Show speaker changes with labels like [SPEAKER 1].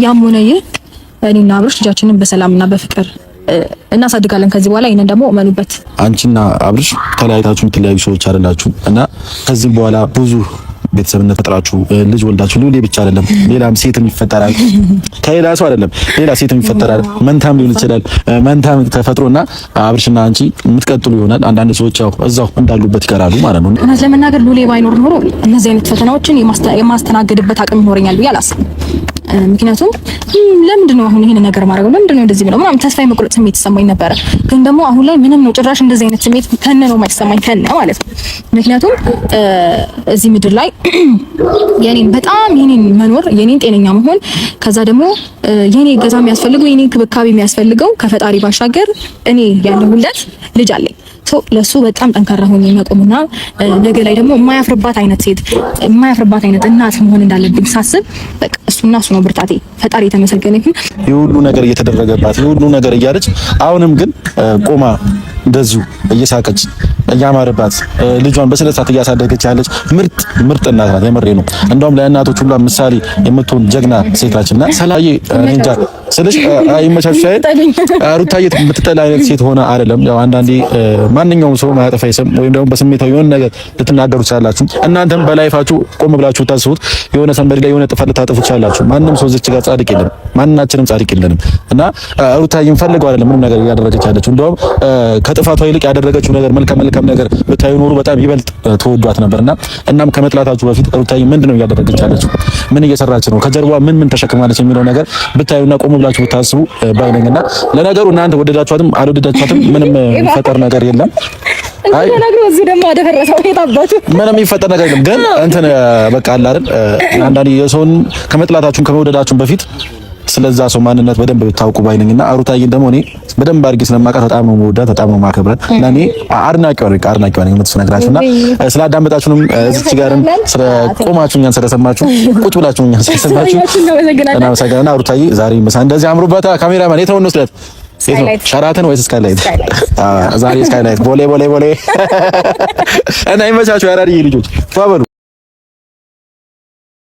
[SPEAKER 1] ያም ሆነ ይህ እኔና አብርሽ ልጃችንን በሰላምና በፍቅር እናሳድጋለን ከዚህ በኋላ። ይሄንን ደግሞ እመኑበት።
[SPEAKER 2] አንቺና አብርሽ ተለያይታችሁ የምትለያዩ ሰዎች አይደላችሁ እና ከዚህ በኋላ ብዙ ቤተሰብነት ፈጥራችሁ ልጅ ወልዳችሁ ሉሌ ብቻ አይደለም ሌላም ሴትም ይፈጠራል። ከሌላ ሰው አይደለም ሌላ ሴትም ይፈጠራል። መንታም ሊሆን ይችላል። መንታም ተፈጥሮና አብርሽና አንቺ የምትቀጥሉ ይሆናል። አንዳንድ ሰዎች ያው እዛው እንዳሉበት ይቀራሉ ማለት ነው።
[SPEAKER 1] እውነት ለመናገር ሉሌ ባይኖር ኖሮ እነዚህ አይነት ፈተናዎችን የማስተናገድበት አቅም ይኖረኛል ብዬ አላስብም። ምክንያቱም ለምንድን ነው አሁን ይሄን ነገር ማድረግ ለምንድን ነው እንደዚህ ብለው ምናምን ተስፋ የመቁረጥ ስሜት ይሰማኝ ነበረ። ግን ደግሞ አሁን ላይ ምንም ነው ጭራሽ እንደዚህ አይነት ስሜት ከነ ነው የማይሰማኝ ከነ ማለት ነው። ምክንያቱም እዚህ ምድር ላይ የኔን መኖር የኔን ጤነኛ መሆን ከዛ ደግሞ የኔ ገዛ የሚያስፈልገው የኔ ክብካቤ የሚያስፈልገው ከፈጣሪ ባሻገር እኔ ያለሁለት ልጅ አለኝ። ለሱ በጣም ጠንካራ ሆኜ መቆምና ነገ ላይ ደግሞ የማያፍርባት አይነት ሴት የማያፍርባት አይነት እናት መሆን እንዳለብኝ ሳስብ በቃ እሱና እሱ ነው ብርታቴ። ፈጣሪ የተመሰገነ ይሁን።
[SPEAKER 2] የሁሉ ነገር እየተደረገባት የሁሉ ነገር እያለች አሁንም ግን ቆማ እንደዚሁ እየሳቀች እያማረባት ልጇን በስነ ስርዓት እያሳደገች ያለች ምርጥ እናት ናት። የምሬ ነው። እንደውም ለእናቶች ሁሉ ምሳሌ የምትሆን ጀግና ሴት ናችና ሰላዬ እንጃ ስለሽ አይመቻች ሩታዬ የምትጠላ አይነት ሴት ሆነ አይደለም። ያው አንዳንዴ ማንኛውም ሰው ማያጠፋ ይሰም ወይም ደግሞ በስሜታዊ የሆነ ነገር ልትናገሩ ትችላላችሁ። እናንተም በላይፋችሁ ቆም ብላችሁ ታስቡት። የሆነ ሰንበዲ ላይ የሆነ ጥፋት ልታጠፉ ትችላላችሁ። ማንም ሰው እዚች ጋር ጻድቅ የለም። ማንናችንም ጻድቅ የለንም እና ሩታዬን ፈልገው አይደለም ምንም ነገር እያደረገች ያለችው። እንደውም ከጥፋቷ ይልቅ ያደረገችው ነገር መልካም ነገር ብታዩ ኖሩ በጣም ይበልጥ ተወዷት ነበርና እናም ከመጥላታችሁ በፊት ሩታዬ ምንድነው እያደረገች ያለችው? ምን እየሰራች ነው? ከጀርባዋ ምን ተሸክማለች የሚለው ነገር ብታዩና ቆም ብላችሁ ብታስቡ ባይነኝና ለነገሩ እናንተ ወደዳችኋትም አልወደዳችኋትም ምንም የሚፈጠር ነገር የለም። አይ
[SPEAKER 1] ለነገሩ እዚህ ደግሞ አደፈረሰው የታባቱ
[SPEAKER 2] ምንም የሚፈጠር ነገር የለም። ግን እንትን በቃ አለ አይደል አንዳንዴ የሰውን ከመጥላታችሁም ከመውደዳችሁም በፊት ስለዛ ሰው ማንነት በደንብ ብታውቁ ባይነኝና ሩታዬን ደግሞ እኔ በደንብ አድርጌ ስለማውቃት በጣም ነው የምወዳት፣ በጣም ነው የማከብራት። ለኔ አድናቂዋ ነኝ የምትነግራችሁና ስላዳመጣችሁንም እዚች ጋርም ስለ ቆማችሁ እኛን ስለሰማችሁ ቁጭ ብላችሁ እኛን ስለሰማችሁ እናመሰግናለን። ሩታዬ ዛሬ ምሳ እንደዚህ አምሮባታ። ካሜራማን የት ነው እንወስዳት? ሸራተን ወይስ ስካይላይት? ዛሬ ስካይላይት ቦሌ እና ይመቻችሁ። ያራድዬ ልጆች ተባበሉ።